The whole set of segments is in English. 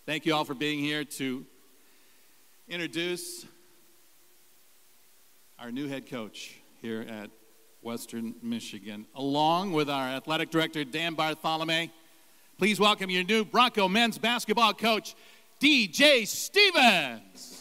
Thank you all for being here to introduce our new head coach here at Western Michigan, along with our athletic director, Dan Bartholomew. Please welcome your new Bronco men's basketball coach, DJ Stephens.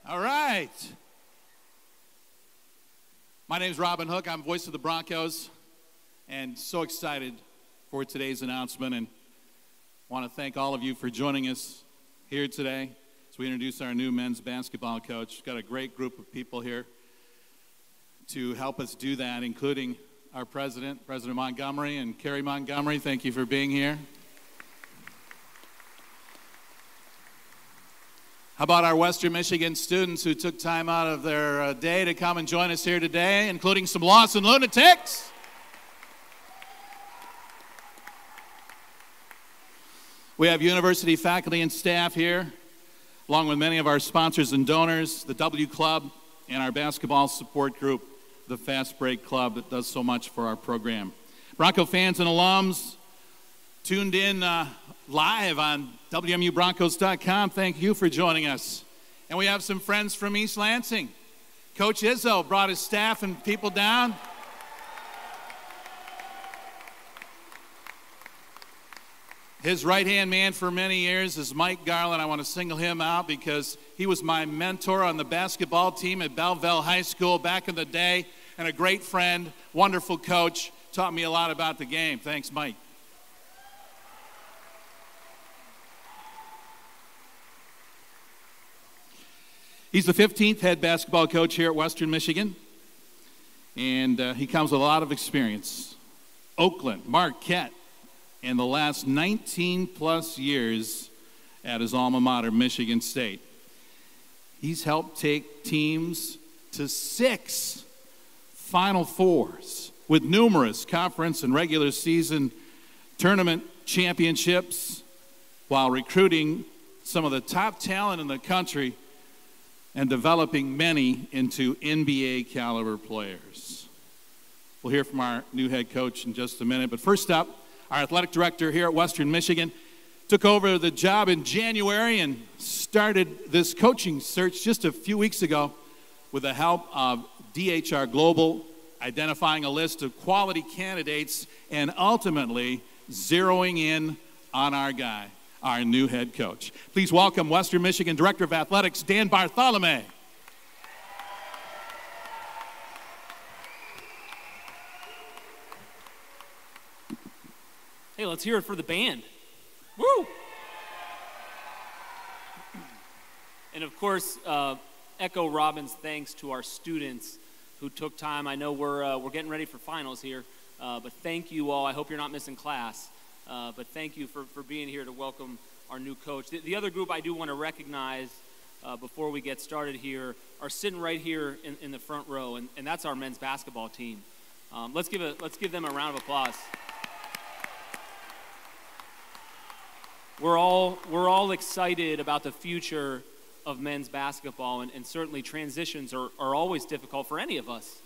All right. My name is Robin Hook. I'm voice of the Broncos, and so excited for today's announcement, and want to thank all of you for joining us here today as we introduce our new men's basketball coach. Got a great group of people here to help us do that, including our president, President Montgomery, and Carrie Montgomery. Thank you for being here. How about our Western Michigan students who took time out of their day to come and join us here today, including some Lawson lunatics? We have university faculty and staff here, along with many of our sponsors and donors, the W Club, and our basketball support group, the Fast Break Club, that does so much for our program. Bronco fans and alums tuned in live on WMUBroncos.com. Thank you for joining us. And we have some friends from East Lansing. Coach Izzo brought his staff and people down. His right-hand man for many years is Mike Garland. I want to single him out because he was my mentor on the basketball team at Belleville High School back in the day, and a great friend, wonderful coach, taught me a lot about the game. Thanks, Mike. He's the 15th head basketball coach here at Western Michigan, and he comes with a lot of experience. Oakland, Marquette, and the last 19-plus years at his alma mater, Michigan State. He's helped take teams to 6 Final Fours with numerous conference and regular season tournament championships while recruiting some of the top talent in the country and developing many into NBA caliber players. We'll hear from our new head coach in just a minute, but first up, our athletic director here at Western Michigan took over the job in January and started this coaching search just a few weeks ago with the help of DHR Global, identifying a list of quality candidates and ultimately zeroing in on our guy, our new head coach. Please welcome Western Michigan Director of Athletics, Dan Bartholomew. Hey, let's hear it for the band. Woo! And of course, echo Robin's thanks to our students who took time. I know we're getting ready for finals here, but thank you all. I hope you're not missing class. But thank you for being here to welcome our new coach. The other group I do want to recognize before we get started here are sitting right here in the front row, and that's our men's basketball team. Let's give them a round of applause. We're all excited about the future of men's basketball, and certainly transitions are always difficult for any of us.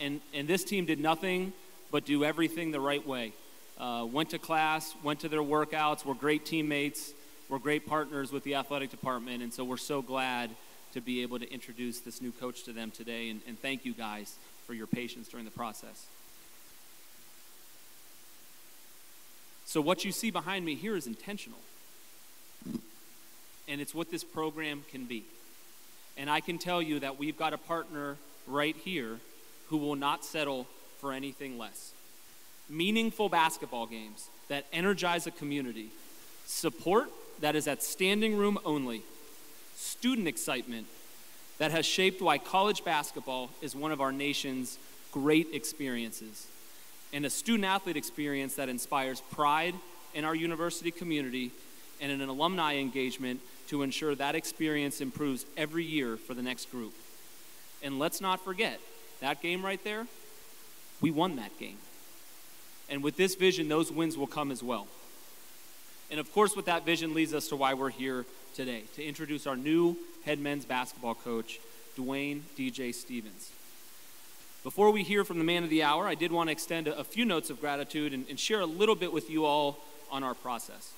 And this team did nothing but do everything the right way. Went to class, went to their workouts, were great teammates, were great partners with the athletic department, and so we're so glad to be able to introduce this new coach to them today, and thank you guys for your patience during the process. So what you see behind me here is intentional, and it's what this program can be. And I can tell you that we've got a partner right here who will not settle for anything less. Meaningful basketball games that energize a community, support that is at standing room only, student excitement that has shaped why college basketball is one of our nation's great experiences, and a student-athlete experience that inspires pride in our university community and an alumni engagement to ensure that experience improves every year for the next group. And let's not forget, that game right there, we won that game. And with this vision, those wins will come as well. And of course, with that vision leads us to why we're here today, to introduce our new head men's basketball coach, Dwayne DJ Stephens. Before we hear from the man of the hour, I did want to extend a few notes of gratitude and share a little bit with you all on our process.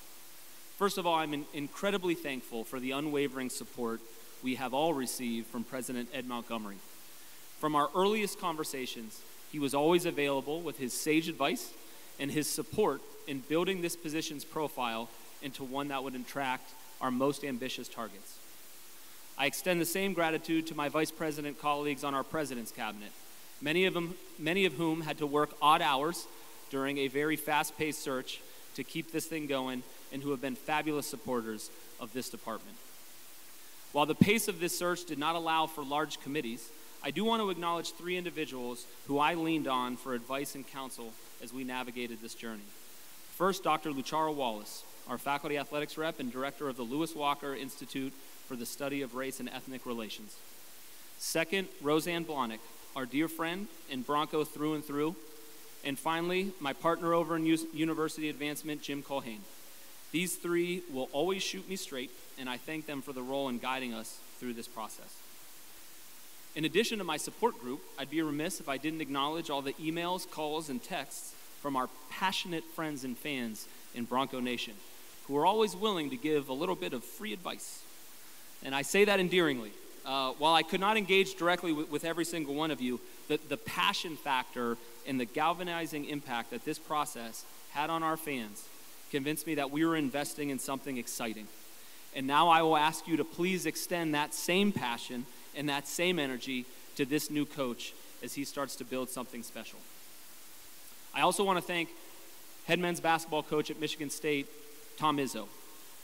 First of all, I'm incredibly thankful for the unwavering support we have all received from President Ed Montgomery. From our earliest conversations, he was always available with his sage advice and his support in building this position's profile into one that would attract our most ambitious targets. I extend the same gratitude to my vice president colleagues on our president's cabinet, many of whom had to work odd hours during a very fast-paced search to keep this thing going, and who have been fabulous supporters of this department. While the pace of this search did not allow for large committees, I do want to acknowledge 3 individuals who I leaned on for advice and counsel as we navigated this journey. First, Dr. Luchara Wallace, our faculty athletics rep and director of the Lewis Walker Institute for the Study of Race and Ethnic Relations. Second, Roseanne Blahnik, our dear friend and Bronco through and through. And finally, my partner over in university advancement, Jim Colhane. These 3 will always shoot me straight, and I thank them for the role in guiding us through this process. In addition to my support group, I'd be remiss if I didn't acknowledge all the emails, calls, and texts from our passionate friends and fans in Bronco Nation, who are always willing to give a little bit of free advice. And I say that endearingly. While I could not engage directly with every single one of you, the passion factor and the galvanizing impact that this process had on our fans convinced me that we were investing in something exciting. And now I will ask you to please extend that same passion and that same energy to this new coach as he starts to build something special. I also want to thank head men's basketball coach at Michigan State, Tom Izzo,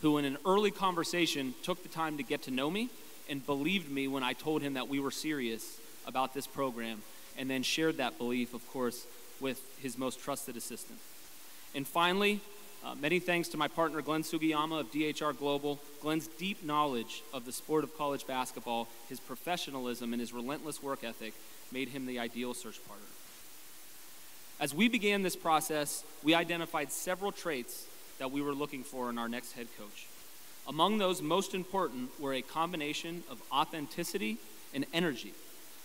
who in an early conversation took the time to get to know me and believed me when I told him that we were serious about this program, and then shared that belief, of course, with his most trusted assistant. And finally, many thanks to my partner, Glenn Sugiyama of DHR Global. Glenn's deep knowledge of the sport of college basketball, his professionalism, and his relentless work ethic made him the ideal search partner. As we began this process, we identified several traits that we were looking for in our next head coach. Among those most important were a combination of authenticity and energy,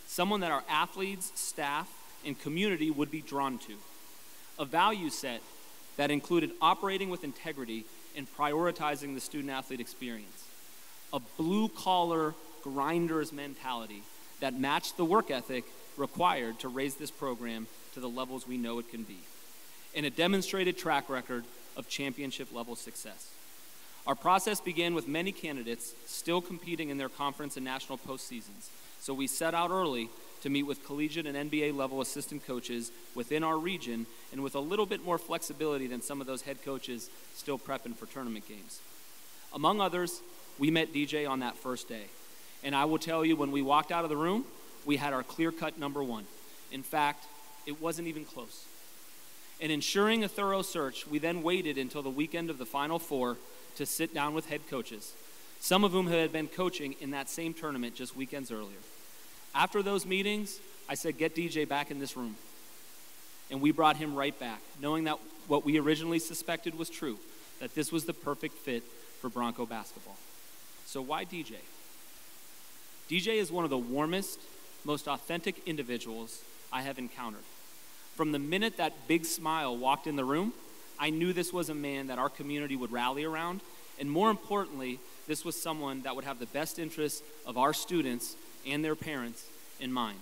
someone that our athletes, staff, and community would be drawn to, a value set that included operating with integrity and prioritizing the student-athlete experience, a blue-collar grinder's mentality that matched the work ethic required to raise this program to the levels we know it can be, and a demonstrated track record of championship-level success. Our process began with many candidates still competing in their conference and national postseasons, so we set out early to meet with collegiate and NBA-level assistant coaches within our region, and with a little bit more flexibility than some of those head coaches still prepping for tournament games. Among others, we met DJ on that first day, and I will tell you, when we walked out of the room, we had our clear-cut number 1. In fact, it wasn't even close. In ensuring a thorough search, we then waited until the weekend of the Final Four to sit down with head coaches, some of whom had been coaching in that same tournament just weekends earlier. After those meetings, I said, get DJ back in this room. And we brought him right back, knowing that what we originally suspected was true, that this was the perfect fit for Bronco basketball. So why DJ? DJ is one of the warmest, most authentic individuals I have encountered. From the minute that big smile walked in the room, I knew this was a man that our community would rally around, and more importantly, this was someone that would have the best interests of our students and their parents in mind.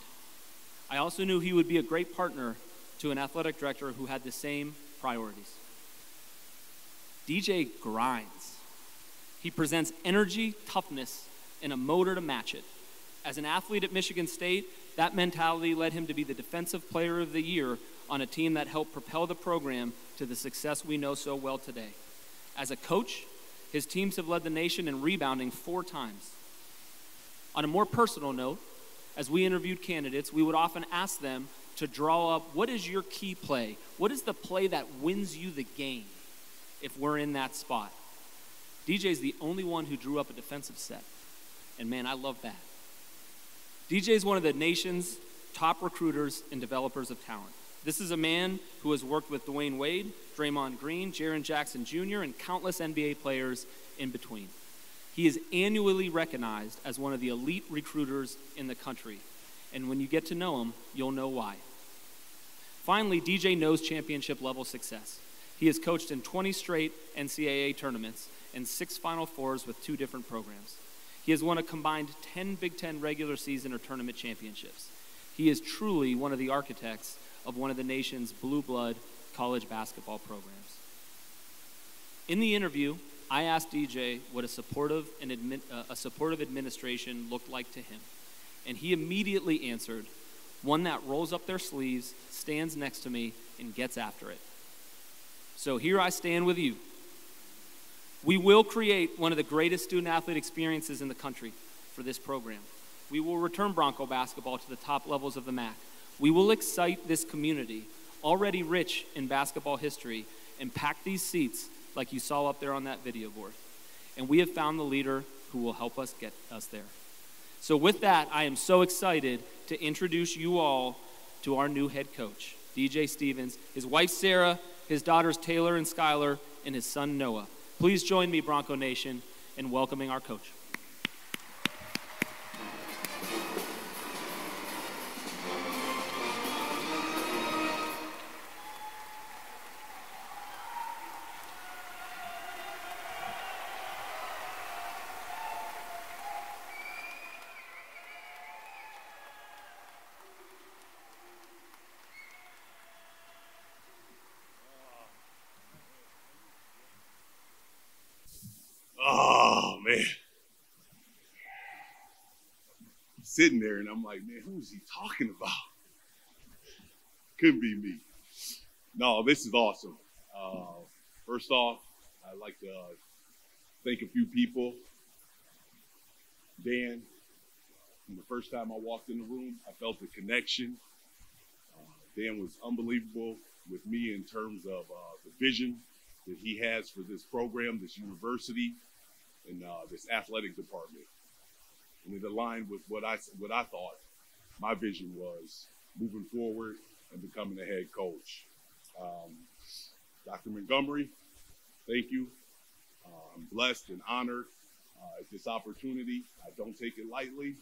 I also knew he would be a great partner to an athletic director who had the same priorities. DJ grinds. He presents energy, toughness, and a motor to match it. As an athlete at Michigan State, That mentality led him to be the Defensive Player of the Year on a team that helped propel the program to the success we know so well today. As a coach, his teams have led the nation in rebounding 4 times. On a more personal note, as we interviewed candidates, we would often ask them to draw up, what is your key play? What is the play that wins you the game if we're in that spot? DJ's the only one who drew up a defensive set. And man, I love that. DJ's one of the nation's top recruiters and developers of talent. This is a man who has worked with Dwayne Wade, Draymond Green, Jaren Jackson Jr., and countless NBA players in between. He is annually recognized as one of the elite recruiters in the country. And when you get to know him, you'll know why. Finally, DJ knows championship level success. He has coached in 20 straight NCAA tournaments and 6 Final Fours with 2 different programs. He has won a combined 10 Big Ten regular season or tournament championships. He is truly one of the architects of one of the nation's blue blood college basketball programs. In the interview, I asked DJ what a supportive administration looked like to him. And he immediately answered, one that rolls up their sleeves, stands next to me, and gets after it. So here I stand with you. We will create one of the greatest student-athlete experiences in the country for this program. We will return Bronco basketball to the top levels of the MAC. We will excite this community, already rich in basketball history, and pack these seats like you saw up there on that video board. And we have found the leader who will help us get us there. So with that, I am so excited to introduce you all to our new head coach, DJ Stephens, his wife Sarah, his daughters Taylor and Skylar, and his son Noah. Please join me, Bronco Nation, in welcoming our coach. Oh, man. Sitting there and I'm like, man, who is he talking about? Couldn't be me. No, this is awesome. First off, I'd like to thank a few people. Dan, from the first time I walked in the room, I felt the connection. Dan was unbelievable with me in terms of the vision that he has for this program, this university, and this athletic department. And it aligned with what I thought my vision was moving forward and becoming a head coach. Dr. Montgomery, thank you. I'm blessed and honored at this opportunity. I don't take it lightly.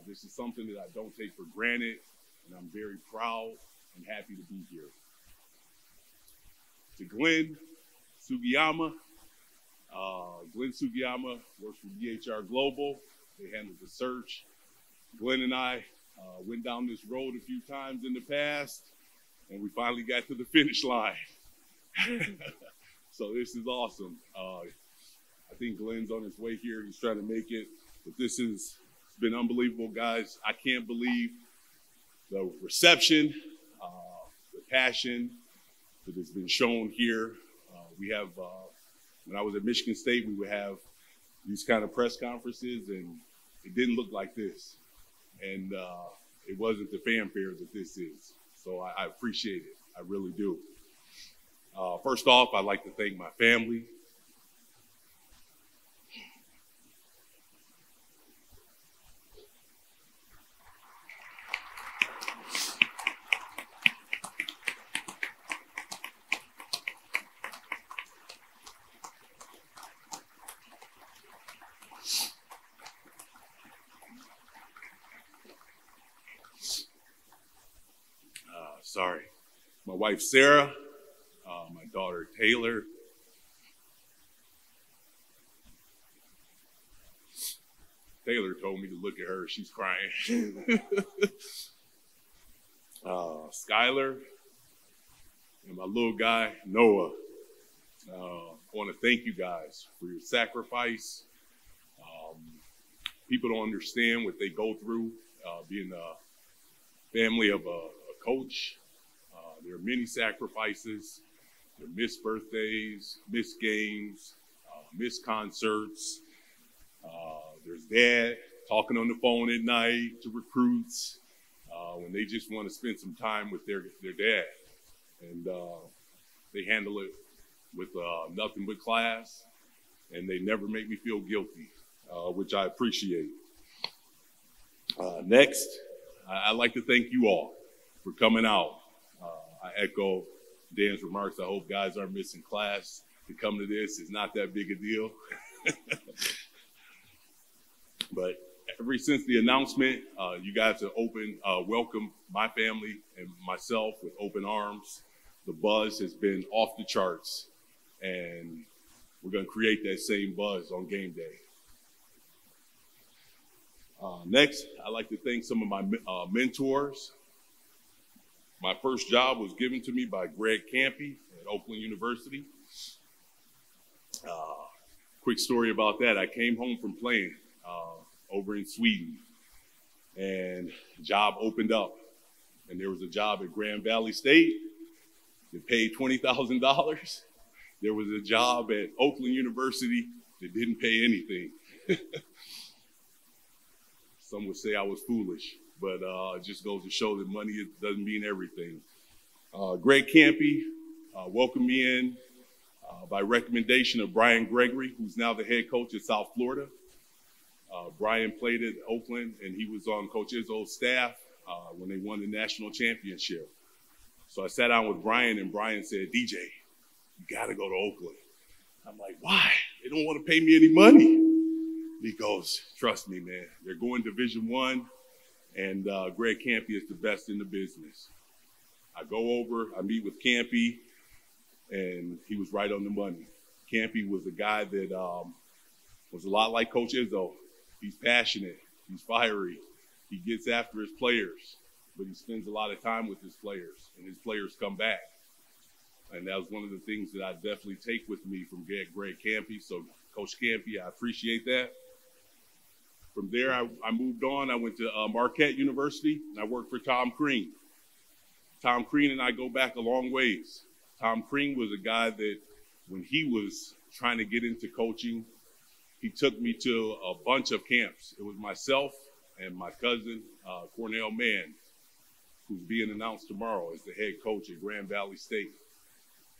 This is something that I don't take for granted, and I'm very proud and happy to be here. To Glenn Sugiyama. Glenn Sugiyama works for DHR Global. They handled the search. Glenn and I went down this road a few times in the past, and we finally got to the finish line. So this is awesome. I think Glenn's on his way here. He's trying to make it. But this has been unbelievable, guys. I can't believe the reception, the passion that has been shown here. We have, when I was at Michigan State, we would have these kind of press conferences, and it didn't look like this. And it wasn't the fanfare that this is. So I appreciate it. I really do. First off, I'd like to thank my family. Sorry. My wife, Sarah, my daughter, Taylor. Taylor told me to look at her. She's crying. Skylar, and my little guy, Noah. I want to thank you guys for your sacrifice. People don't understand what they go through being family of a coach. There are many sacrifices. There are missed birthdays, missed games, missed concerts. There's dad talking on the phone at night to recruits when they just want to spend some time with their dad. And they handle it with nothing but class, and they never make me feel guilty, which I appreciate. Next, I'd like to thank you all for coming out. I echo Dan's remarks. I hope guys aren't missing class to come to this. It's not that big a deal. But ever since the announcement, you guys have welcomed my family and myself with open arms. The buzz has been off the charts, and we're going to create that same buzz on game day. Next, I'd like to thank some of my mentors. My first job was given to me by Greg Campy at Oakland University. Quick story about that. I came home from playing over in Sweden, and a job opened up. And there was a job at Grand Valley State that paid $20,000. There was a job at Oakland University that didn't pay anything. Some would say I was foolish, but it just goes to show that money doesn't mean everything. Greg Campy welcomed me in by recommendation of Brian Gregory, who's now the head coach at South Florida. Brian played at Oakland, and he was on Coach Izzo's staff when they won the national championship. So I sat down with Brian, and Brian said, DJ, you got to go to Oakland. I'm like, why? They don't want to pay me any money. He goes, trust me, man. They're going Division I, and Greg Campy is the best in the business. I go over, I meet with Campy, and he was right on the money. Campy was a guy that was a lot like Coach Izzo. He's passionate, he's fiery, he gets after his players, but he spends a lot of time with his players, and his players come back. And that was one of the things that I definitely take with me from Greg Campy. So Coach Campy, I appreciate that. From there, I moved on. I went to Marquette University, and I worked for Tom Crean. Tom Crean and I go back a long ways. Tom Crean was a guy that when he was trying to get into coaching, he took me to a bunch of camps. It was myself and my cousin, Cornell Mann, who's being announced tomorrow as the head coach at Grand Valley State.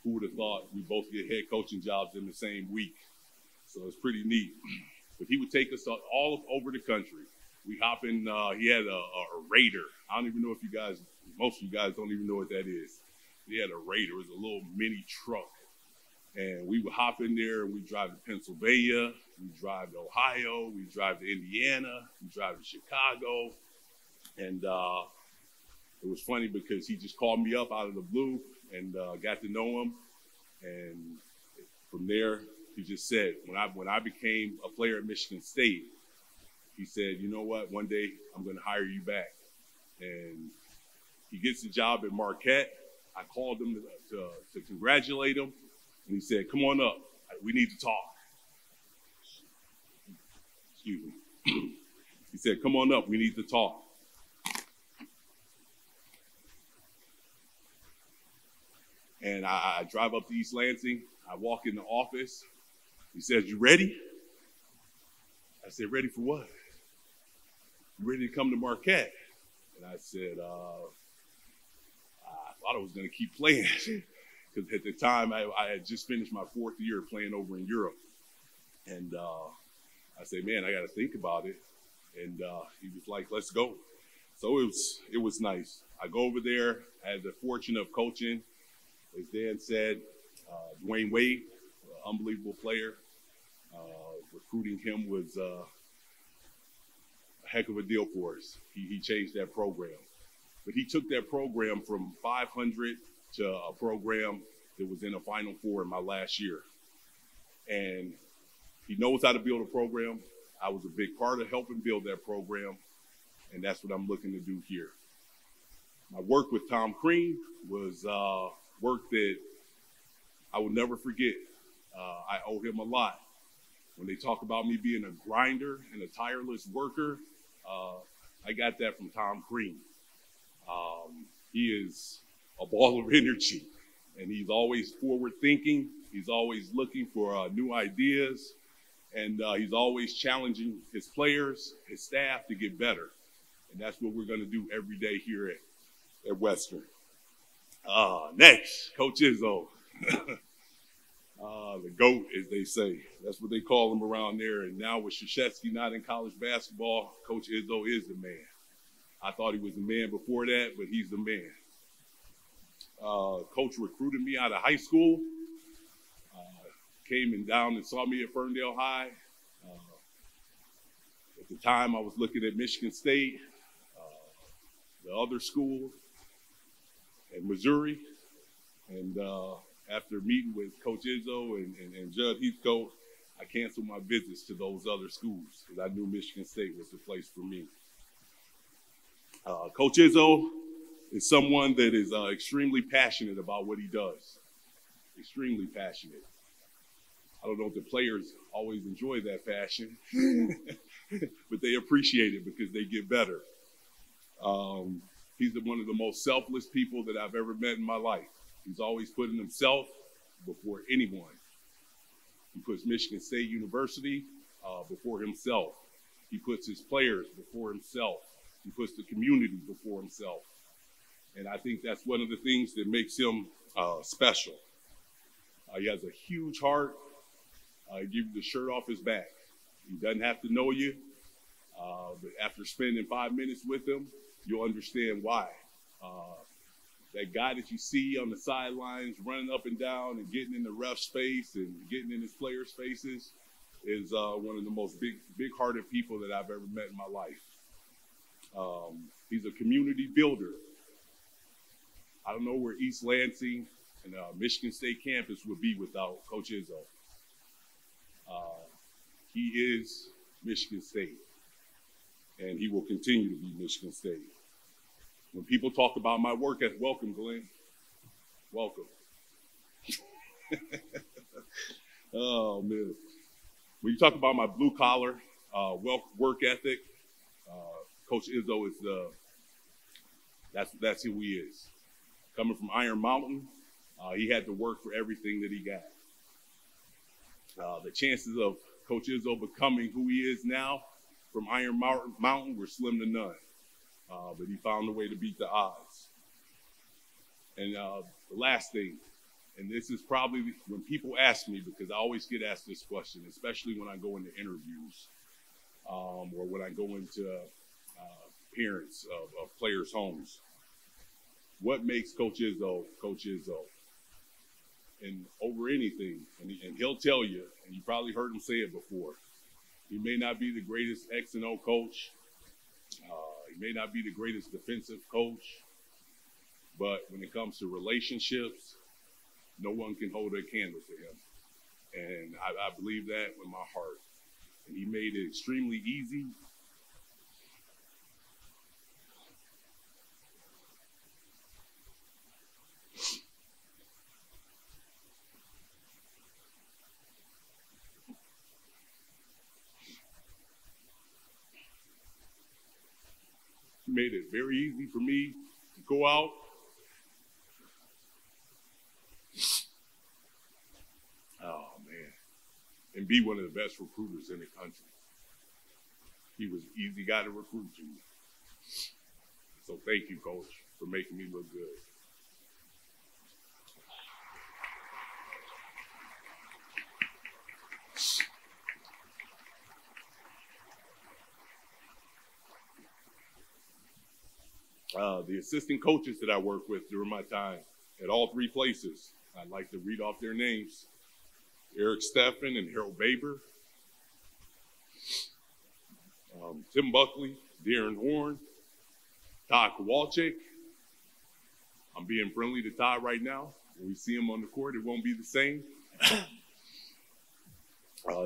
Who would have thought we both get head coaching jobs in the same week? So it's pretty neat. But he would take us all over the country. We hop in, he had a Raider. I don't even know if you guys, most of you guys don't even know what that is. He had a Raider. It was a little mini truck. And we would hop in there, and we'd drive to Pennsylvania, we'd drive to Ohio, we'd drive to Indiana, we'd drive to Chicago. And it was funny because he just called me up out of the blue and got to know him. And from there, he just said, when I became a player at Michigan State, he said, you know what, one day I'm going to hire you back. And he gets the job at Marquette. I called him to congratulate him. And he said, come on up. We need to talk. Excuse me. He said, come on up. We need to talk. And I drive up to East Lansing. I walk in the office. He says, you ready? I said, ready for what? You ready to come to Marquette? And I said, I thought I was going to keep playing. Because at the time, I had just finished my 4th year playing over in Europe. And I said, man, I got to think about it. And he was like, let's go. So it was nice. I go over there. I had the fortune of coaching, as Dan said, Dwayne Wade, an unbelievable player. Recruiting him was a heck of a deal for us. He changed that program. But he took that program from 500 to a program that was in a Final Four in my last year. And he knows how to build a program. I was a big part of helping build that program, and that's what I'm looking to do here. My work with Tom Crean was work that I will never forget. I owe him a lot. When they talk about me being a grinder and a tireless worker, I got that from Tom Crean. He is a ball of energy, and he's always forward thinking. He's always looking for new ideas, and he's always challenging his players, his staff to get better. And that's what we're going to do every day here at Western. Next, Coach Izzo. The GOAT, as they say. That's what they call him around there. And now with Krzyzewski not in college basketball, Coach Izzo is the man. I thought he was the man before that, but he's the man. Coach recruited me out of high school. Came and down and saw me at Ferndale High. At the time, I was looking at Michigan State, the other school, in Missouri. And after meeting with Coach Izzo and Judd Heathcote, I canceled my visits to those other schools because I knew Michigan State was the place for me. Coach Izzo is someone that is extremely passionate about what he does. Extremely passionate. I don't know if the players always enjoy that passion, but they appreciate it because they get better. He's one of the most selfless people that I've ever met in my life. He's always putting himself before anyone. He puts Michigan State University before himself. He puts his players before himself. He puts the community before himself. And I think that's one of the things that makes him special. He has a huge heart. He gives you the shirt off his back. He doesn't have to know you, but after spending 5 minutes with him, you'll understand why. That guy that you see on the sidelines running up and down and getting in the ref's face and getting in his players' faces is one of the most big-hearted people that I've ever met in my life. He's a community builder. I don't know where East Lansing and Michigan State campus would be without Coach Izzo. He is Michigan State, and he will continue to be Michigan State. When people talk about my work ethic, welcome, Glenn. Welcome. Oh, man. When you talk about my blue-collar work ethic, Coach Izzo is that's who he is. Coming from Iron Mountain, he had to work for everything that he got. The chances of Coach Izzo becoming who he is now from Iron Mountain were slim to none. But he found a way to beat the odds. And the last thing, and this is probably when people ask me, because I always get asked this question, especially when I go into interviews or when I go into parents of players' homes. What makes Coach Izzo Coach Izzo? And over anything, and he'll tell you, and you probably heard him say it before, he may not be the greatest X and O coach. He may not be the greatest defensive coach, but when it comes to relationships, no one can hold a candle to him. And I believe that with my heart. And he made it extremely easy. He made it very easy for me to go out and be one of the best recruiters in the country. He was an easy guy to recruit to. So thank you, Coach, for making me look good. The assistant coaches that I worked with during my time at all three places, I'd like to read off their names. Eric Steffen and Harold Baber, Tim Buckley, Darren Horn, Todd Kowalczyk. I'm being friendly to Todd right now. When we see him on the court, it won't be the same.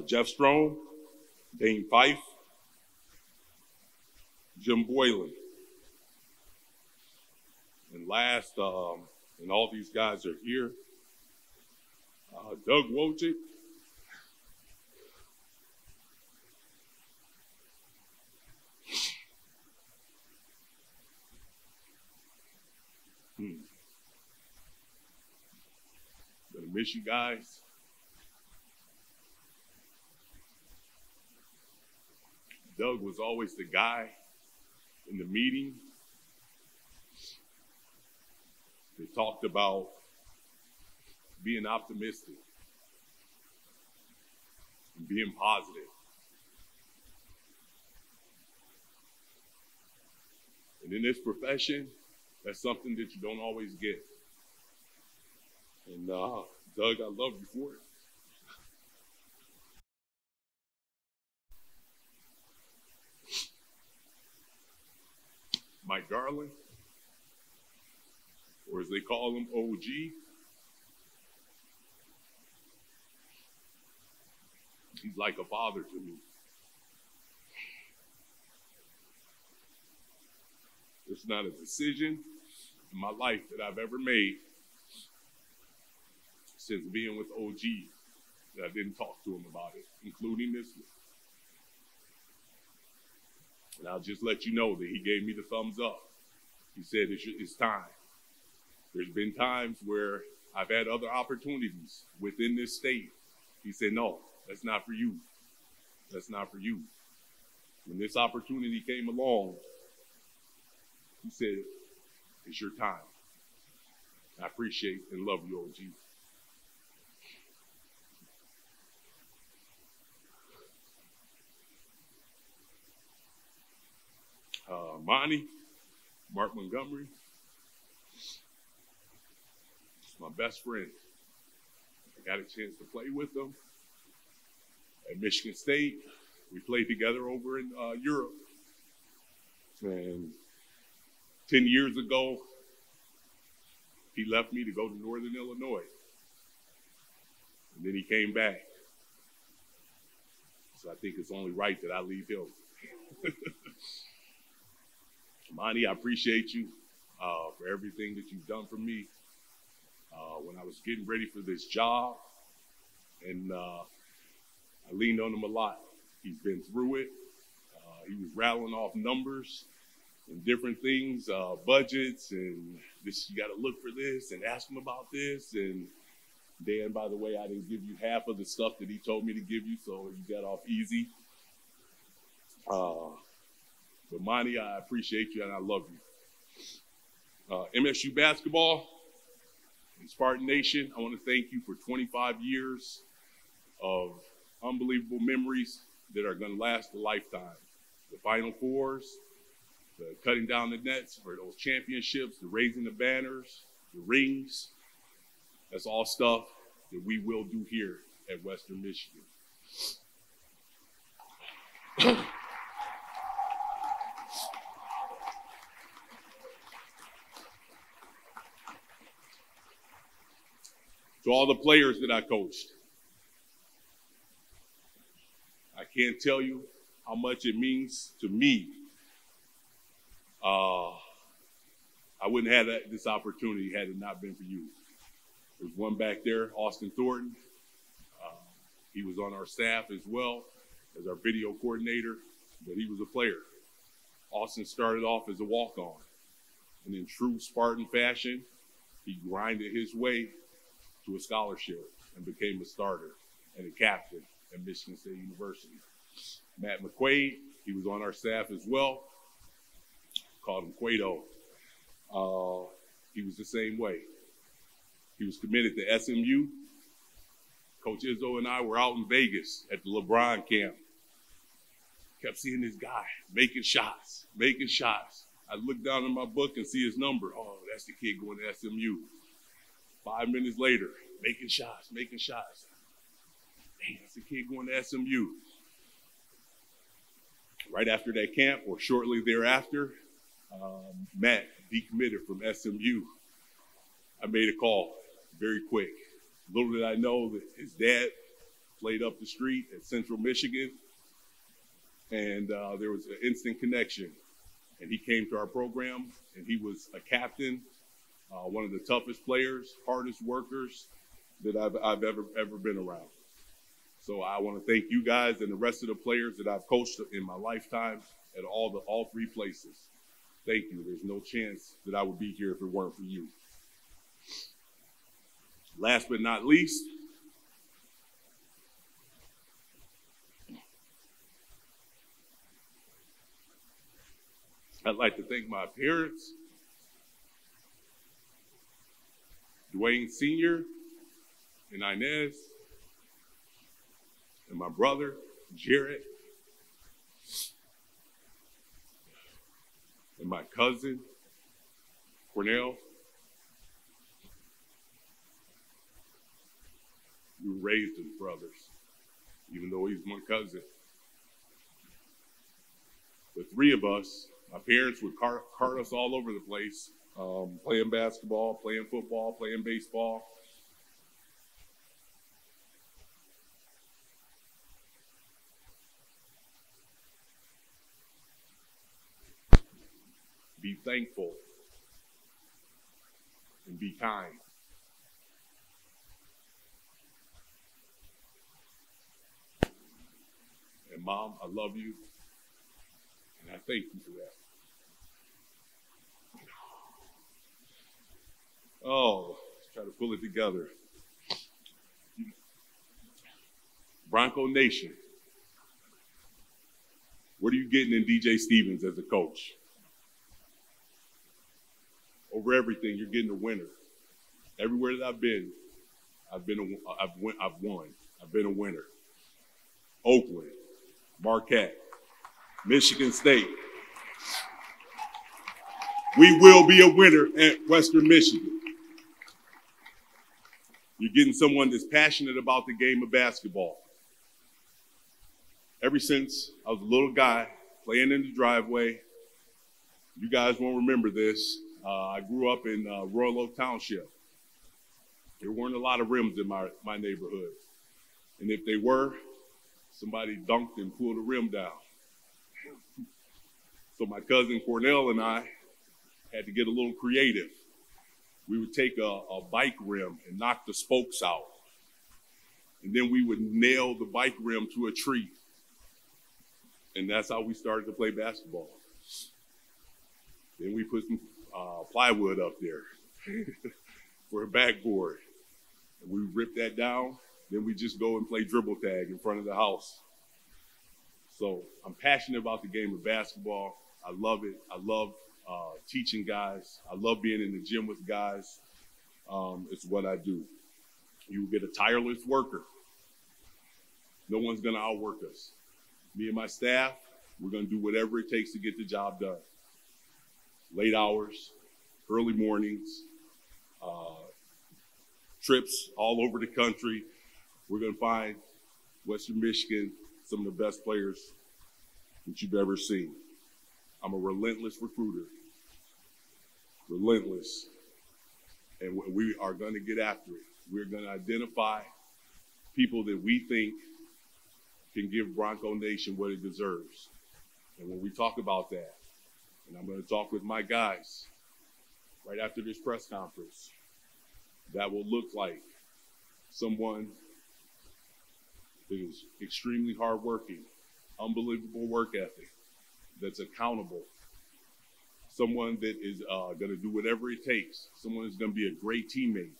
Jeff Strome, Dane Fife, Jim Boylan. And last, and all these guys are here, Doug Wojcik, miss you guys. Doug was always the guy in the meeting that talked about being optimistic and being positive. And in this profession, that's something that you don't always get. And Doug, I love you for it. Mike Garland, or as they call him, OG. He's like a father to me. It's not a decision in my life that I've ever made since being with OG that I didn't talk to him about it, including this one. And I'll just let you know that he gave me the thumbs up. He said it's time. There's been times where I've had other opportunities within this state. He said, no, that's not for you. That's not for you. When this opportunity came along, he said, it's your time. I appreciate and love you, OG. Monty, Mark Montgomery, he's my best friend. I got a chance to play with him at Michigan State. We played together over in Europe. And 10 years ago, he left me to go to Northern Illinois. And then he came back. So I think it's only right that I leave him. Monty, I appreciate you for everything that you've done for me when I was getting ready for this job. And I leaned on him a lot. He's been through it. He was rattling off numbers and different things, budgets, and this, you got to look for this and ask him about this. And Dan, by the way, I didn't give you half of the stuff that he told me to give you, so you got off easy. But Monty, I appreciate you and I love you. MSU basketball and Spartan Nation, I want to thank you for 25 years of unbelievable memories that are going to last a lifetime. The Final Fours, the cutting down the nets for those championships, the raising the banners, the rings. That's all stuff that we will do here at Western Michigan. To all the players that I coached, I can't tell you how much it means to me. I wouldn't have this opportunity had it not been for you. There's one back there, Austin Thornton. He was on our staff as well as our video coordinator, but he was a player. Austin started off as a walk-on, and in true Spartan fashion, he grinded his way to a scholarship and became a starter and a captain at Michigan State University. Matt Mcquade, he was on our staff as well. Called him Quado. He was the same way. He was committed to SMU. Coach Izzo and I were out in Vegas at the LeBron camp. Kept seeing this guy making shots. I look down in my book and see his number. Oh, that's the kid going to SMU. 5 minutes later, making shots. Dang, that's the kid going to SMU. Right after that camp, or shortly thereafter, Matt decommitted from SMU. I made a call very quick. Little did I know that his dad played up the street at Central Michigan, and there was an instant connection. And he came to our program, and he was a captain, one of the toughest players, hardest workers that I've ever been around. So I want to thank you guys and the rest of the players that I've coached in my lifetime at all three places. Thank you. There's no chance that I would be here if it weren't for you. Last but not least, I'd like to thank my parents, Dwayne Sr. and Inez, and my brother, Jared, and my cousin, Cornell. We were raised as brothers, even though he's my cousin. The three of us, my parents would cart us all over the place, playing basketball, playing football, playing baseball. Be thankful and be kind. And Mom, I love you, and I thank you for that. Oh, let's try to pull it together. Bronco Nation, what are you getting in DJ Stephens as a coach? Over everything, you're getting a winner. Everywhere that I've won. I've been a winner. Oakland, Marquette, Michigan State. We will be a winner at Western Michigan. You're getting someone that's passionate about the game of basketball. Ever since I was a little guy playing in the driveway, you guys won't remember this. I grew up in Royal Oak Township. There weren't a lot of rims in my neighborhood. And if they were, somebody dunked and pulled a rim down. So my cousin Cornell and I had to get a little creative. We would take a bike rim and knock the spokes out. And then we would nail the bike rim to a tree. And that's how we started to play basketball. Then we put some plywood up there for a backboard. And we rip that down. Then we just go and play dribble tag in front of the house. So I'm passionate about the game of basketball. I love it. I love teaching guys. I love being in the gym with guys. It's what I do. You get a tireless worker. No one's going to outwork us. Me and my staff, we're going to do whatever it takes to get the job done. Late hours, early mornings, trips all over the country. We're going to find Western Michigan some of the best players that you've ever seen. I'm a relentless recruiter. Relentless. And we are going to get after it. We're going to identify people that we think can give Bronco Nation what it deserves. And when we talk about that, and I'm going to talk with my guys right after this press conference, that will look like someone that is extremely hardworking, unbelievable work ethic, that's accountable, someone that is going to do whatever it takes, someone that's going to be a great teammate,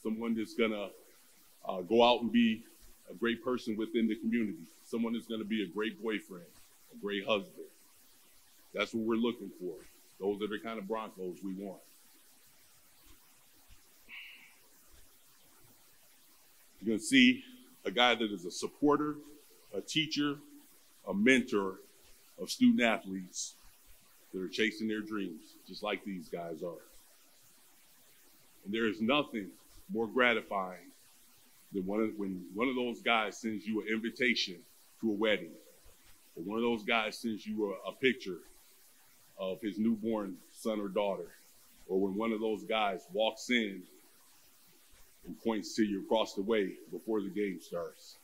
someone that's going to go out and be a great person within the community, someone that's going to be a great boyfriend, a great husband. That's what we're looking for. Those are the kind of Broncos we want. You're going to see a guy that is a supporter, a teacher, a mentor of student athletes that are chasing their dreams, just like these guys are. And there is nothing more gratifying than when one of those guys sends you an invitation to a wedding, or one of those guys sends you a picture of his newborn son or daughter, or when one of those guys walks in and points to you across the way before the game starts.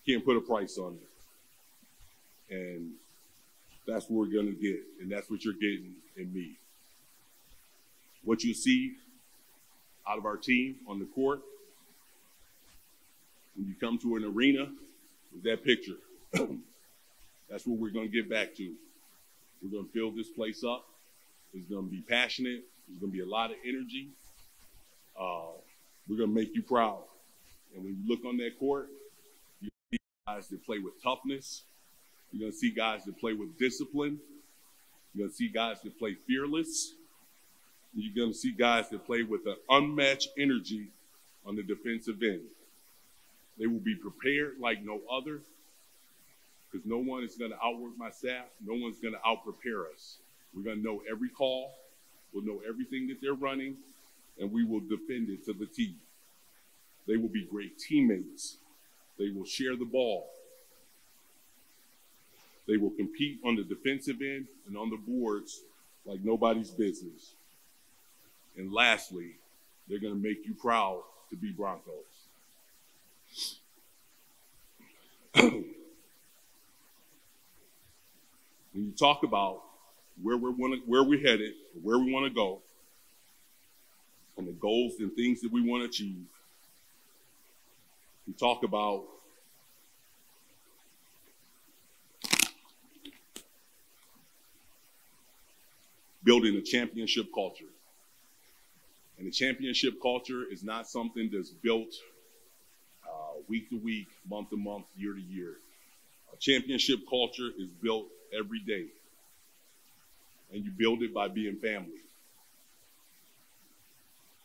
Can't put a price on it. And that's what we're going to get, and that's what you're getting in me. What you see out of our team on the court, when you come to an arena, is that picture. That's what we're going to get back to. We're going to fill this place up. It's going to be passionate. There's going to be a lot of energy. We're going to make you proud. And when you look on that court, you see guys that play with toughness. You're going to see guys that play with discipline. You're going to see guys that play fearless. You're going to see guys that play with an unmatched energy on the defensive end. They will be prepared like no other, because no one is going to outwork my staff. No one's going to out-prepare us. We're going to know every call. We'll know everything that they're running, and we will defend it to the T. They will be great teammates. They will share the ball. They will compete on the defensive end and on the boards like nobody's business. And lastly, they're going to make you proud to be Broncos. When you talk about where we're headed, where we want to go, and the goals and things that we want to achieve, we talk about building a championship culture. And the championship culture is not something that's built week to week, month to month, year to year. A championship culture is built every day. And you build it by being family.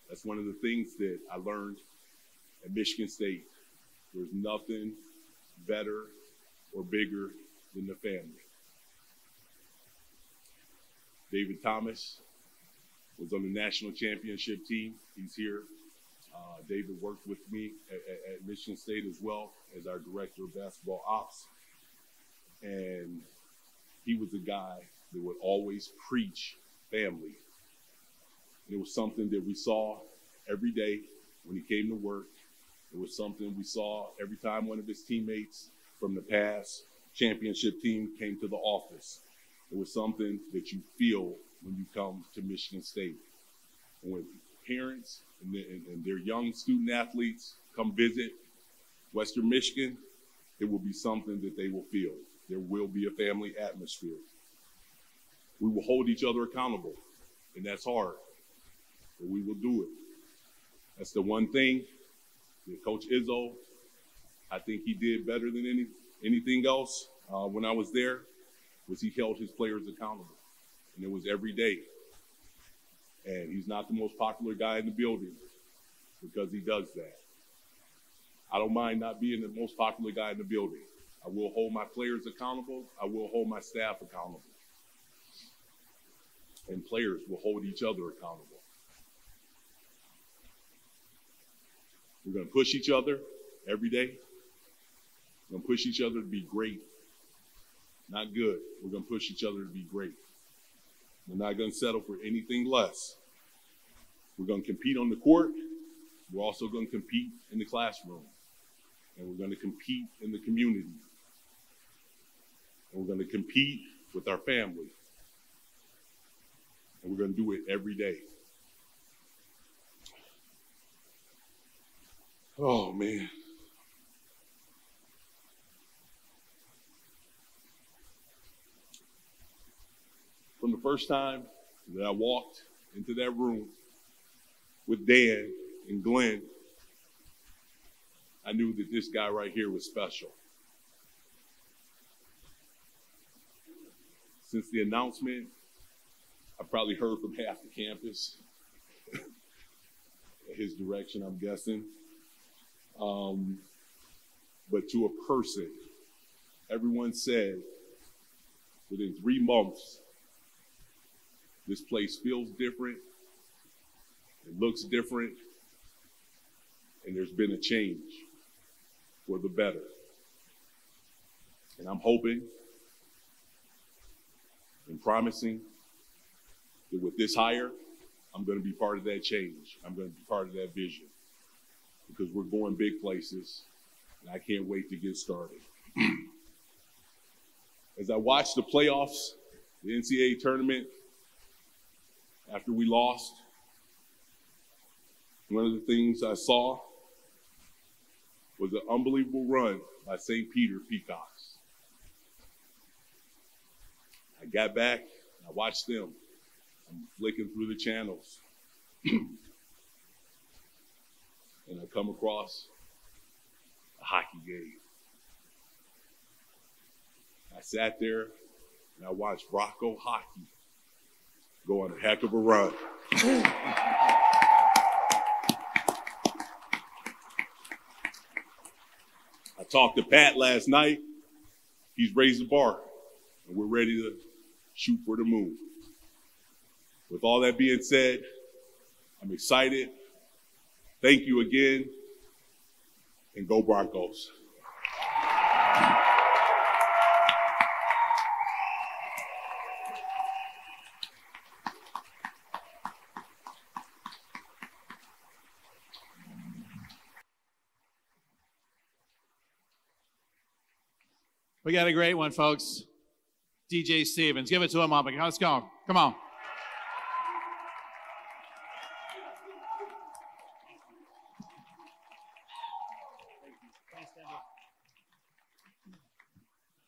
That's one of the things that I learned at Michigan State. There's nothing better or bigger than the family. David Thomas was on the national championship team. He's here. David worked with me at Michigan State as well as our director of basketball ops. And he was a guy that would always preach family. And it was something that we saw every day when he came to work. It was something we saw every time one of his teammates from the past championship team came to the office. It was something that you feel when you come to Michigan State. And when parents and their young student athletes come visit Western Michigan, it will be something that they will feel. There will be a family atmosphere. We will hold each other accountable, and that's hard, but we will do it. That's the one thing that Coach Izzo, I think he did better than anything else when I was there, was he held his players accountable, and it was every day. And he's not the most popular guy in the building because he does that. I don't mind not being the most popular guy in the building. I will hold my players accountable. I will hold my staff accountable. And players will hold each other accountable. We're going to push each other every day. We're going to push each other to be great. Not good. We're going to push each other to be great. We're not going to settle for anything less. We're going to compete on the court. We're also going to compete in the classroom. And we're going to compete in the community. And we're going to compete with our family. And we're going to do it every day. Oh, man. From the first time that I walked into that room with Dan and Glenn, I knew that this guy right here was special. Since the announcement, I probably heard from half the campus. His direction, I'm guessing. But to a person, everyone said within 3 months, this place feels different, it looks different, and there's been a change for the better. And I'm hoping and promising that with this hire, I'm going to be part of that change. I'm going to be part of that vision because we're going big places, and I can't wait to get started. As I watch the playoffs, the NCAA tournament, after we lost, one of the things I saw was an unbelievable run by St. Peter Peacocks. I got back, and I watched them. I'm flicking through the channels. and I come across a hockey game. I sat there and I watched Bronco hockey go on a heck of a run. I talked to Pat last night. He's raised the bar, and we're ready to shoot for the moon. With all that being said, I'm excited. Thank you again, and go Broncos. We got a great one, folks. DJ Stephens. Give it to him, Mike. Let's go. Come on.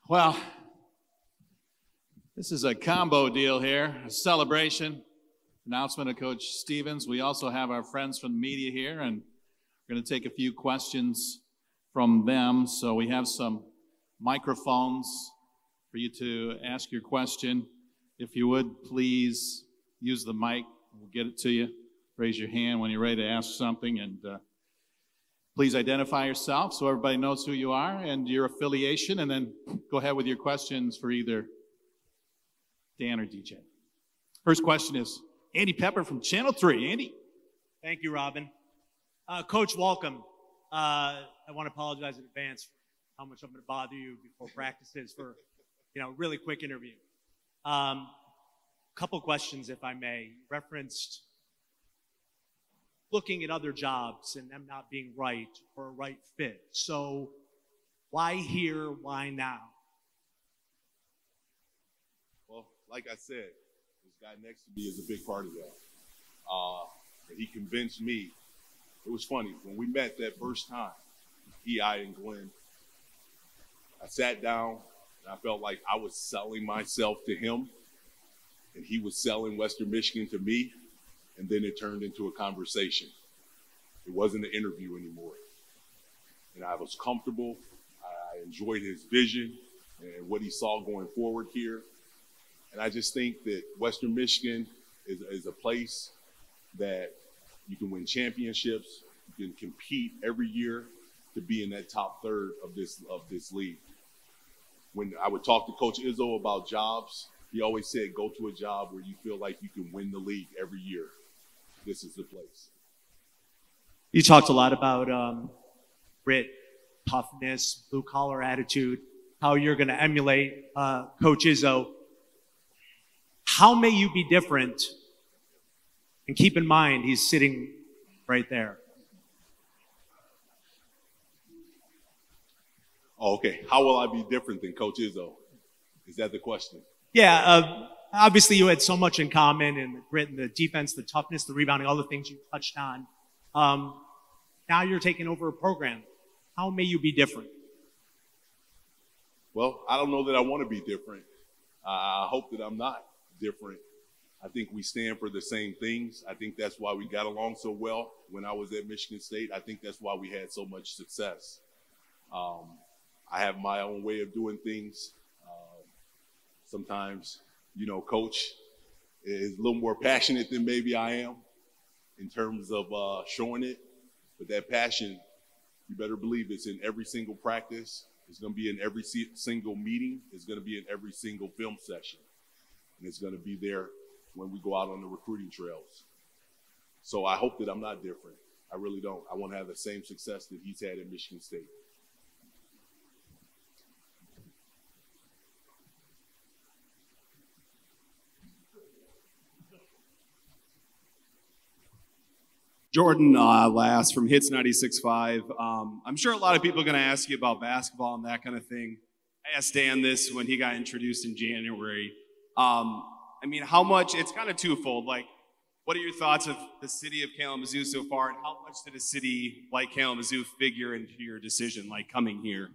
Well, this is a combo deal here, a celebration, announcement of Coach Stephens. We also have our friends from the media here, and we're going to take a few questions from them. So we have some microphones for you to ask your question. If you would, please use the mic. We'll get it to you. Raise your hand when you're ready to ask something, and please identify yourself so everybody knows who you are and your affiliation, and then go ahead with your questions for either Dan or DJ. First question is Andy Pepper from Channel 3. Andy. Thank you, Robin. Coach, welcome. I want to apologize in advance for how much I'm going to bother you before practices for, really quick interview. Couple questions, if I may. You referenced looking at other jobs and them not being right or a right fit. So why here? Why now? Well, like I said, this guy next to me is a big part of that. And he convinced me. It was funny. When we met that first time, I and Glenn, I sat down and I felt like I was selling myself to him and he was selling Western Michigan to me, and then it turned into a conversation. It wasn't an interview anymore. And I was comfortable. I enjoyed his vision and what he saw going forward here. And I just think that Western Michigan is a place that you can win championships, you can compete every year to be in that top third of this league. When I would talk to Coach Izzo about jobs, he always said, go to a job where you feel like you can win the league every year. This is the place. You talked a lot about grit, toughness, blue-collar attitude, how you're going to emulate Coach Izzo. How may you be different? And keep in mind, he's sitting right there. Oh, okay. How will I be different than Coach Izzo? Is that the question? Yeah, obviously you had so much in common in the grit and the defense, the toughness, the rebounding, all the things you touched on. Now you're taking over a program. How may you be different? Well, I don't know that I want to be different. I hope that I'm not different. I think we stand for the same things. I think that's why we got along so well when I was at Michigan State. I think that's why we had so much success. I have my own way of doing things. Sometimes, Coach is a little more passionate than maybe I am in terms of showing it. But that passion, you better believe it's in every single practice. It's going to be in every single meeting. It's going to be in every single film session. And it's going to be there when we go out on the recruiting trails. So I hope that I'm not different. I really don't. I want to have the same success that he's had at Michigan State. Jordan Lass from Hits 96.5. I'm sure a lot of people are going to ask you about basketball and that kind of thing. I asked Dan this when he got introduced in January. How much, it's kind of twofold. Like, what are your thoughts of the city of Kalamazoo so far, and how much did a city like Kalamazoo figure into your decision, like coming here?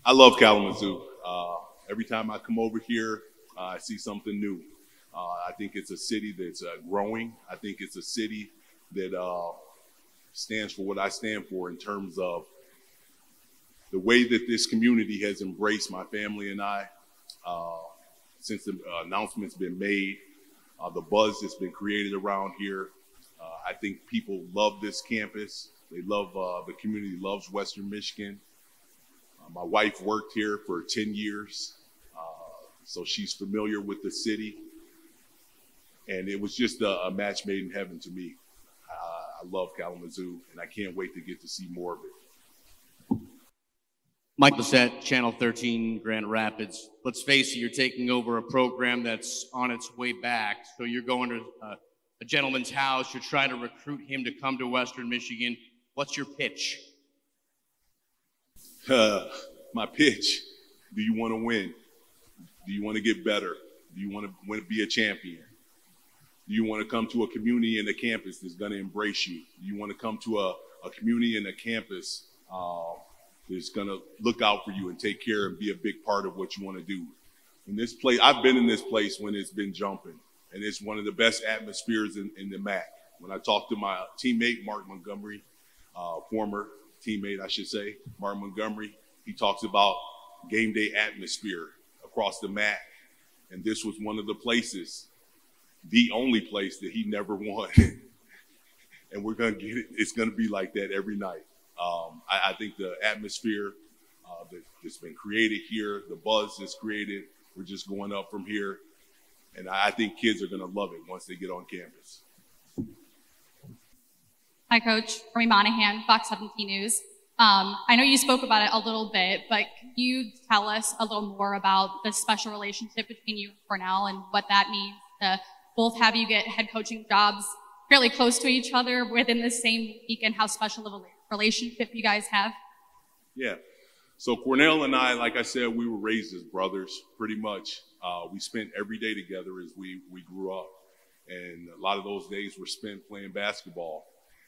I love Kalamazoo. Every time I come over here, I see something new. I think it's a city that's growing. I think it's a city that stands for what I stand for in terms of the way that this community has embraced my family and I since the announcement's been made, the buzz that's been created around here. I think people love this campus. They love, the community loves Western Michigan. My wife worked here for 10 years, so she's familiar with the city. And it was just a match made in heaven to me. I love Kalamazoo, and I can't wait to get to see more of it. Mike Lissette, Channel 13, Grand Rapids. Let's face it, you're taking over a program that's on its way back. So you're going to a gentleman's house. You're trying to recruit him to come to Western Michigan. What's your pitch? My pitch, do you want to win? Do you want to get better? Do you want to be a champion? Do you want to come to a community and a campus that's going to embrace you? Do you want to come to a community and a campus that's going to look out for you and take care and be a big part of what you want to do? In this place, I've been in this place when it's been jumping, and it's one of the best atmospheres in the MAC. When I talked to my teammate, Mark Montgomery, former teammate, I should say, Mark Montgomery, he talks about game day atmosphere across the MAC, and this was one of the places, the only place that he never won. And we're going to get it. It's going to be like that every night. I think the atmosphere that's been created here, the buzz that's created, we're just going up from here. And I think kids are going to love it once they get on campus. Hi, Coach. Remy Monahan, Fox 17 News. I know you spoke about it a little bit, but can you tell us a little more about the special relationship between you and Cornell and what that means to both have you get head coaching jobs fairly close to each other within the same week, and how special of a relationship you guys have? Yeah. So Cornell and I, like I said, we were raised as brothers pretty much. We spent every day together as we grew up. And a lot of those days were spent playing basketball.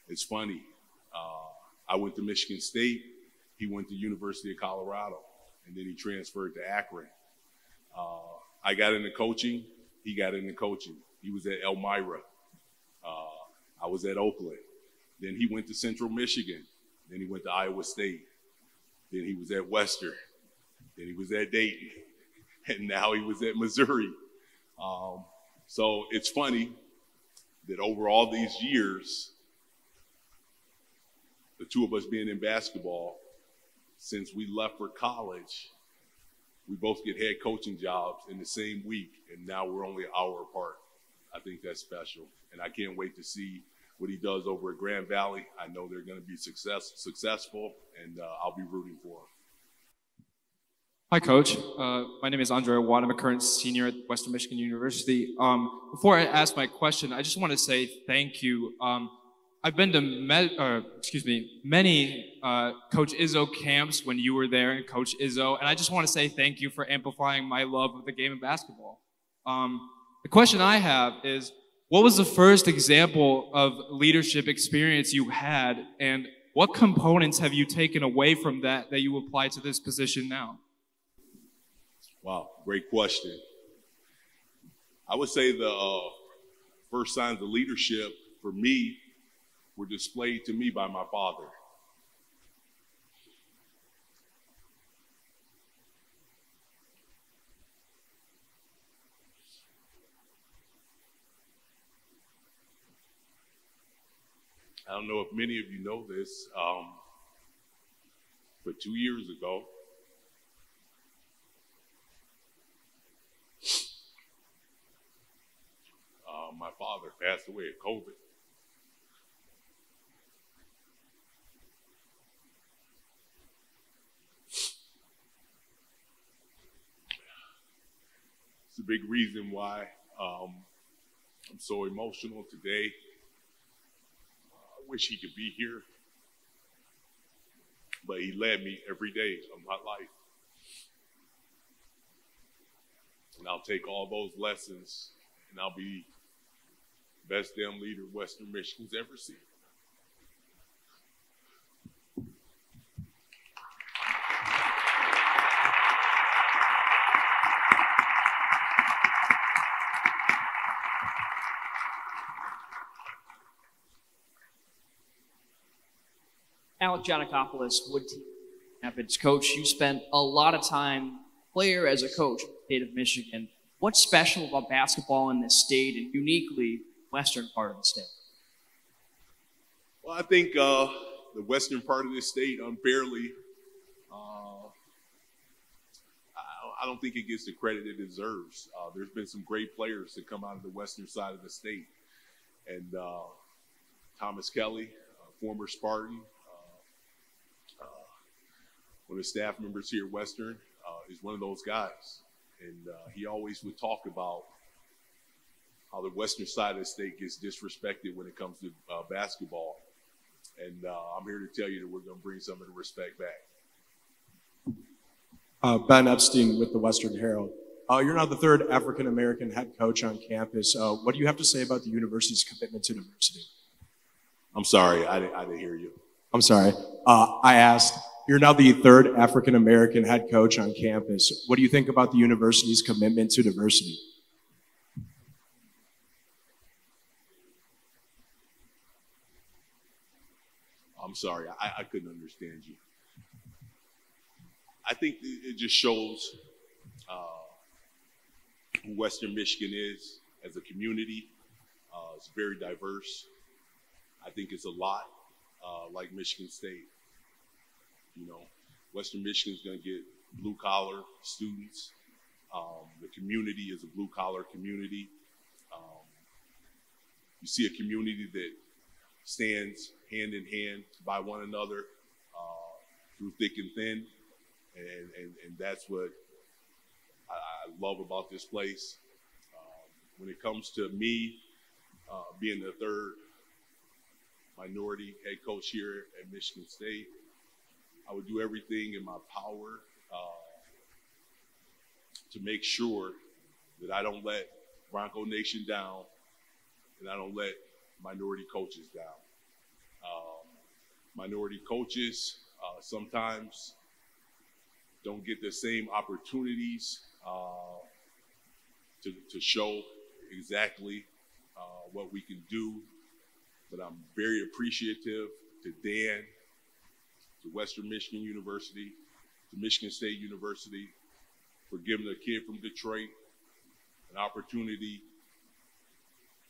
It's funny. I went to Michigan State. He went to University of Colorado. And then he transferred to Akron. I got into coaching. He got into coaching. He was at Elmira. I was at Oakland. Then he went to Central Michigan. Then he went to Iowa State. Then he was at Western. Then he was at Dayton. And now he was at Missouri. So it's funny that over all these years, the two of us being in basketball, since we left for college, we both get head coaching jobs in the same week, and now we're only an hour apart. I think that's special, and I can't wait to see what he does over at Grand Valley. I know they're going to be successful, and I'll be rooting for him. Hi, Coach. My name is Andre Watt. I'm a current senior at Western Michigan University. Before I ask my question, I just want to say thank you. I've been to many Coach Izzo camps when you were there, and Coach Izzo, and I just want to say thank you for amplifying my love of the game of basketball. The question I have is, what was the first example of leadership experience you had, and what components have you taken away from that you apply to this position now? Wow, great question. I would say the first signs of leadership for me were displayed to me by my father. I don't know if many of you know this, but 2 years ago, my father passed away of COVID. It's a big reason why I'm so emotional today. I wish he could be here, but he led me every day of my life. And I'll take all those lessons, and I'll be the best damn leader Western Michigan's ever seen. Alec Giannakopoulos, Wood Team Rapids coach. You spent a lot of time player as a coach in the state of Michigan. What's special about basketball in this state and uniquely western part of the state? Well, I think the western part of the state unfairly, I don't think it gets the credit it deserves. There's been some great players that come out of the western side of the state. And Thomas Kelly, former Spartan, one of the staff members here at Western, is one of those guys. And he always would talk about how the western side of the state gets disrespected when it comes to basketball. And I'm here to tell you that we're going to bring some of the respect back. Ben Epstein with the Western Herald. You're now the third African-American head coach on campus. What do you have to say about the university's commitment to diversity? I'm sorry, I didn't hear you. I'm sorry. I asked, you're now the third African-American head coach on campus. What do you think about the university's commitment to diversity? I'm sorry, I couldn't understand you. I think it just shows who Western Michigan is as a community. It's very diverse. I think it's a lot like Michigan State. You know, Western Michigan is going to get blue-collar students. The community is a blue-collar community. You see a community that stands hand in hand by one another through thick and thin. And that's what I love about this place. When it comes to me being the third minority head coach here at Michigan State, I would do everything in my power to make sure that I don't let Bronco Nation down and I don't let minority coaches down. Minority coaches sometimes don't get the same opportunities to show exactly what we can do. But I'm very appreciative to Dan, to Western Michigan University, to Michigan State University for giving a kid from Detroit an opportunity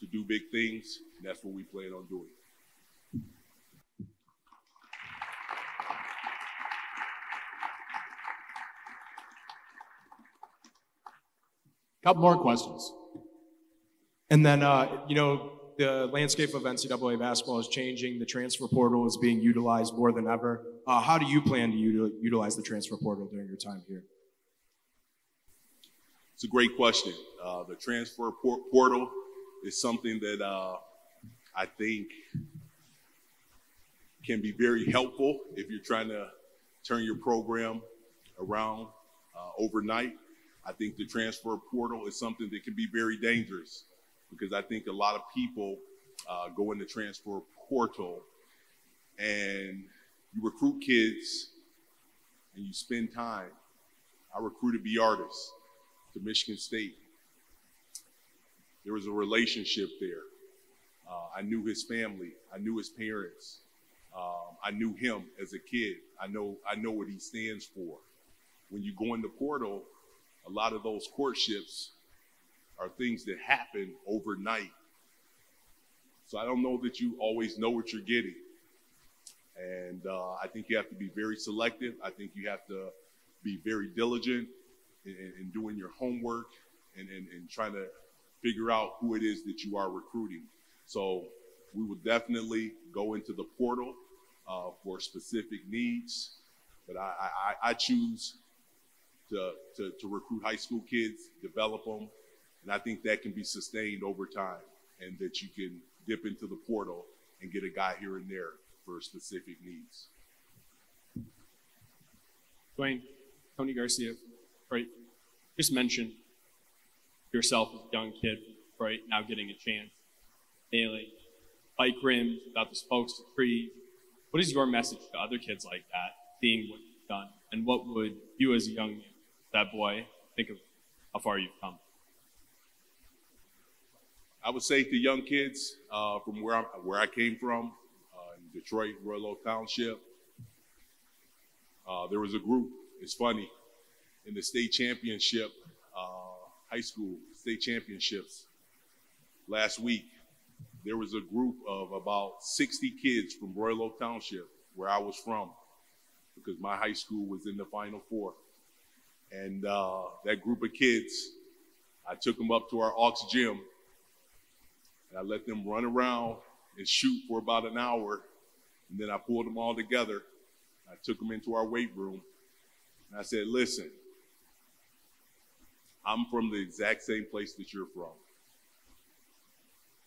to do big things, and that's what we plan on doing. Couple more questions. And then, you know, the landscape of NCAA basketball is changing. The transfer portal is being utilized more than ever. How do you plan to utilize the transfer portal during your time here? It's a great question. The transfer portal is something that I think can be very helpful if you're trying to turn your program around overnight. I think the transfer portal is something that can be very dangerous because I think a lot of people go in the transfer portal and you recruit kids and you spend time. I recruited B. Artis to Michigan State. There was a relationship there. I knew his family. I knew his parents. I knew him as a kid. I know what he stands for. When you go in the portal, a lot of those courtships are things that happen overnight. So I don't know that you always know what you're getting. And I think you have to be very selective. I think you have to be very diligent in doing your homework and trying to figure out who it is that you are recruiting. So we will definitely go into the portal for specific needs, but I choose to recruit high school kids, develop them, and I think that can be sustained over time, and that you can dip into the portal and get a guy here and there for specific needs. Dwayne, Tony Garcia, right? Just mentioned yourself as a young kid, right? Now getting a chance, nailing bike rims without the spokes to trees. What is your message to other kids like that, seeing what you've done, and what would you as a young man, that boy, think of how far you've come? I would say to young kids from where I came from, in Detroit, Royal Oak Township, There was a group, it's funny, in the state championship, high school state championships last week, there was a group of about 60 kids from Royal Oak Township, where I was from, because my high school was in the Final Four. And that group of kids, I took them up to our Aux gym, and I let them run around and shoot for about an hour, and then I pulled them all together. I took them into our weight room, and I said, listen, I'm from the exact same place that you're from.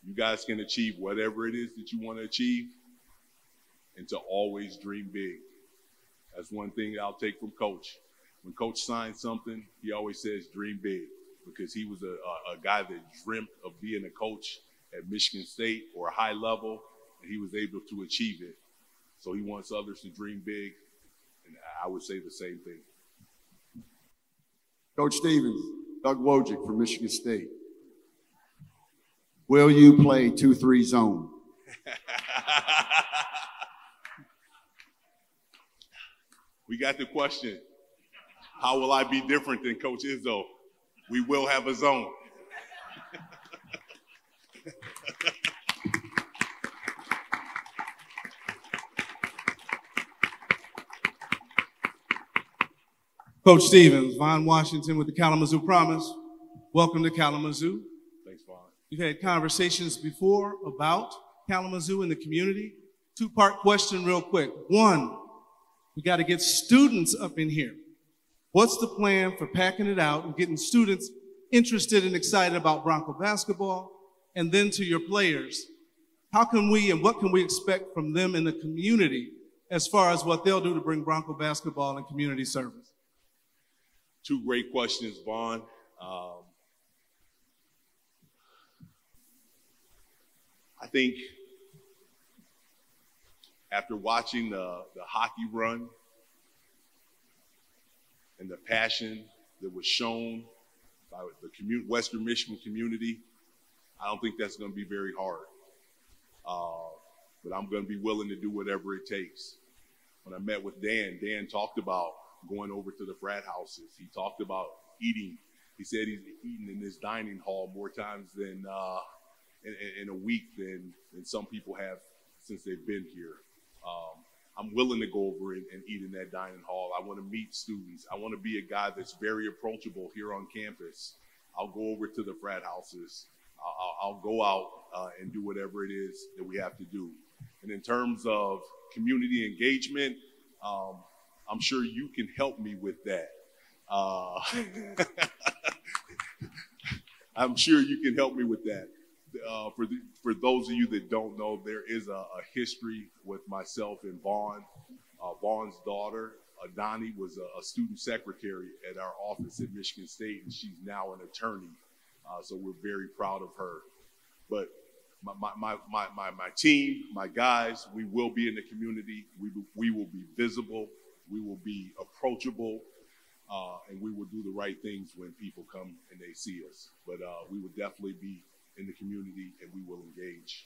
You guys can achieve whatever it is that you want to achieve, and to always dream big. That's one thing I'll take from Coach. When Coach signs something, he always says dream big, because he was a guy that dreamt of being a coach at Michigan State or a high level, and he was able to achieve it. So he wants others to dream big, and I would say the same thing. Coach Stephens, Doug Wojcik from Michigan State. Will you play 2-3 zone? We got the question. How will I be different than Coach Izzo? We will have a zone. Coach Stephens, Vaughn Washington with the Kalamazoo Promise. Welcome to Kalamazoo. Thanks, Vaughn. We've had conversations before about Kalamazoo and the community. Two-part question real quick. One, we got to get students up in here. What's the plan for packing it out and getting students interested and excited about Bronco basketball? And then to your players, how can we and what can we expect from them in the community as far as what they'll do to bring Bronco basketball and community service? Two great questions, Vaughn. I think after watching the hockey run and the passion that was shown by the Western Michigan community, I don't think that's going to be very hard. But I'm going to be willing to do whatever it takes. When I met with Dan, Dan talked about going over to the frat houses. He talked about eating. He said he's eaten in this dining hall more times than in a week than some people have since they've been here. I'm willing to go over and eat in that dining hall. I want to meet students. I want to be a guy that's very approachable here on campus. I'll go over to the frat houses. I'll go out and do whatever it is that we have to do. And in terms of community engagement, I'm sure you can help me with that. I'm sure you can help me with that. For those of you that don't know, there is a history with myself and Vaughn. Vaughn's daughter, Donnie, was a student secretary at our office at Michigan State, and she's now an attorney. So we're very proud of her. But my team, my guys, we will be in the community. We will be visible. We will be approachable. And we will do the right things when people come and they see us. But we will definitely be in the community, and we will engage.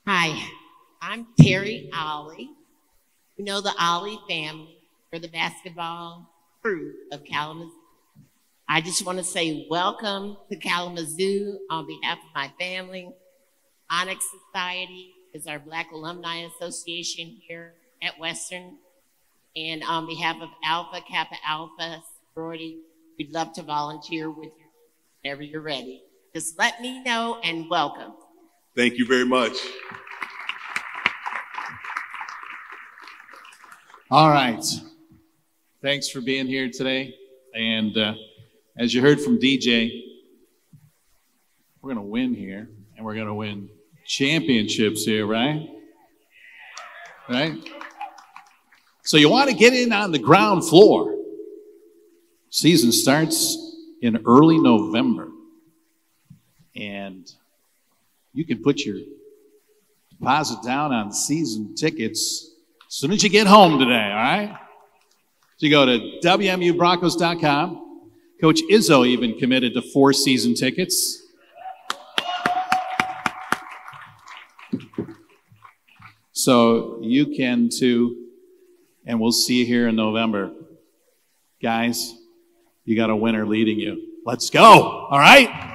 Hi, I'm Terry Ollie. You know the Ollie family for the basketball crew of Kalamazoo. I just want to say welcome to Kalamazoo on behalf of my family. Onyx Society is our Black Alumni Association here at Western. And on behalf of Alpha Kappa Alpha sorority, we'd love to volunteer with you whenever you're ready. Just let me know and welcome. Thank you very much. All right. Thanks for being here today. And as you heard from DJ, we're going to win here, and we're going to win championships here, right? Right? So you want to get in on the ground floor. Season starts in early November. And you can put your deposit down on season tickets as soon as you get home today, all right? So you go to WMUBroncos.com. Coach Izzo even committed to 4 season tickets. So you can too and we'll see you here in November. Guys, you got a winner leading you. Let's go, all right?